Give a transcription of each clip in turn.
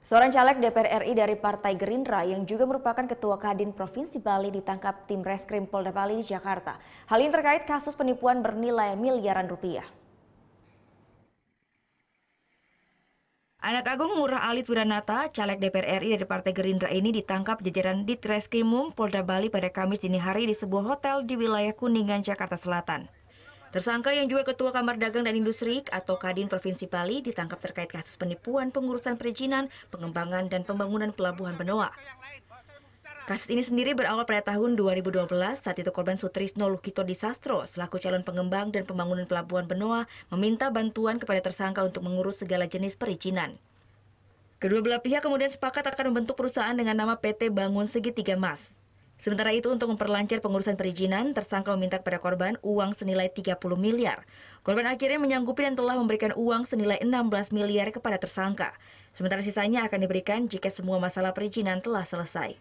Seorang caleg DPR RI dari Partai Gerindra yang juga merupakan Ketua Kadin Provinsi Bali ditangkap tim Reskrim Polda Bali di Jakarta. Hal ini terkait kasus penipuan bernilai miliaran rupiah. Anak Agung Ngurah Alit Wiranata, caleg DPR RI dari Partai Gerindra ini ditangkap jajaran Ditreskrimum Polda Bali pada Kamis dini hari di sebuah hotel di wilayah Kuningan, Jakarta Selatan. Tersangka yang juga Ketua Kamar Dagang dan Industri atau Kadin Provinsi Bali ditangkap terkait kasus penipuan pengurusan perizinan, pengembangan, dan pembangunan pelabuhan Benoa. Kasus ini sendiri berawal pada tahun 2012 saat itu korban Sutrisno Lukito Disastro selaku calon pengembang dan pembangunan pelabuhan Benoa meminta bantuan kepada tersangka untuk mengurus segala jenis perizinan. Kedua belah pihak kemudian sepakat akan membentuk perusahaan dengan nama PT Bangun Segitiga Mas. Sementara itu untuk memperlancar pengurusan perizinan, tersangka meminta kepada korban uang senilai 30 miliar. Korban akhirnya menyanggupi dan telah memberikan uang senilai 16 miliar kepada tersangka. Sementara sisanya akan diberikan jika semua masalah perizinan telah selesai.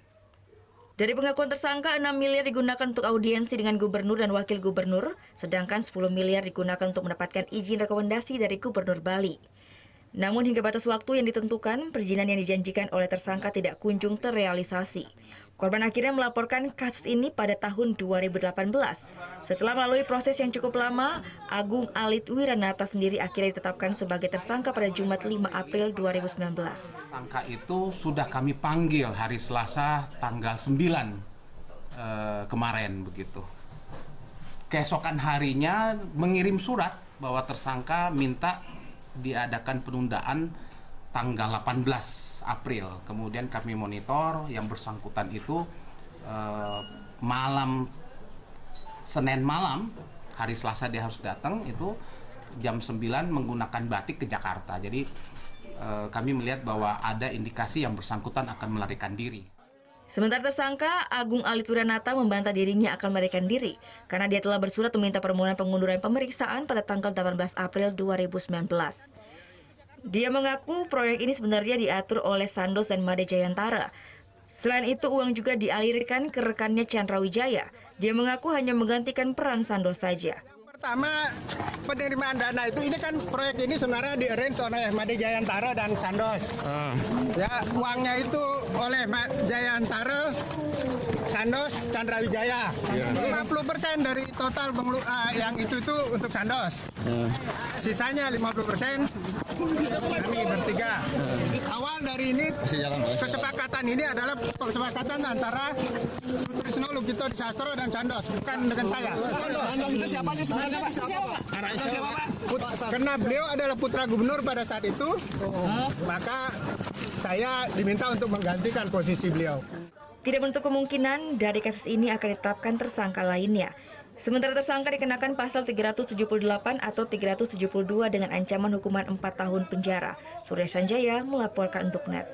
Dari pengakuan tersangka, 6 miliar digunakan untuk audiensi dengan gubernur dan wakil gubernur, sedangkan 10 miliar digunakan untuk mendapatkan izin rekomendasi dari Gubernur Bali. Namun hingga batas waktu yang ditentukan, perizinan yang dijanjikan oleh tersangka tidak kunjung terrealisasi. Korban akhirnya melaporkan kasus ini pada tahun 2018. Setelah melalui proses yang cukup lama, Agung Alit Wiranata sendiri akhirnya ditetapkan sebagai tersangka pada Jumat 5 April 2019. Tersangka itu sudah kami panggil hari Selasa tanggal 9 kemarin begitu. Keesokan harinya mengirim surat bahwa tersangka minta diadakan penundaan tanggal 18 April. Kemudian kami monitor yang bersangkutan itu Senin malam, hari Selasa dia harus datang, itu jam 9 menggunakan batik ke Jakarta. Jadi kami melihat bahwa ada indikasi yang bersangkutan akan melarikan diri. Sementara tersangka Agung Alit Wiranata membantah dirinya akan melarikan diri karena dia telah bersurat meminta permohonan pengunduran pemeriksaan pada tanggal 18 April 2019. Dia mengaku proyek ini sebenarnya diatur oleh Sandos dan Made Jayantara. Selain itu, uang juga dialirkan ke rekannya Chandra Wijaya. Dia mengaku hanya menggantikan peran Sandos saja. Pertama, penerimaan dana itu, ini kan proyek ini sebenarnya di-arrange oleh Made Jayantara dan Sandos. Ya, uangnya itu oleh Jayantara, Sandos, Chandra Wijaya. 50% dari total yang itu tuh untuk Sandos. Sisanya 50% kami bertiga. Awal dari ini kesepakatan ini adalah kesepakatan antara Sutrisno Lukito Disastro dan Sandos, bukan dengan saya. Sandos itu siapa sih sebenarnya, Pak? Siapa, Pak? Karena beliau adalah putra gubernur pada saat itu, maka saya diminta untuk menggantikan posisi beliau. Tidak menutup kemungkinan dari kasus ini akan ditetapkan tersangka lainnya. Sementara tersangka dikenakan pasal 378 atau 372 dengan ancaman hukuman 4 tahun penjara. Surya Sanjaya melaporkan untuk NET.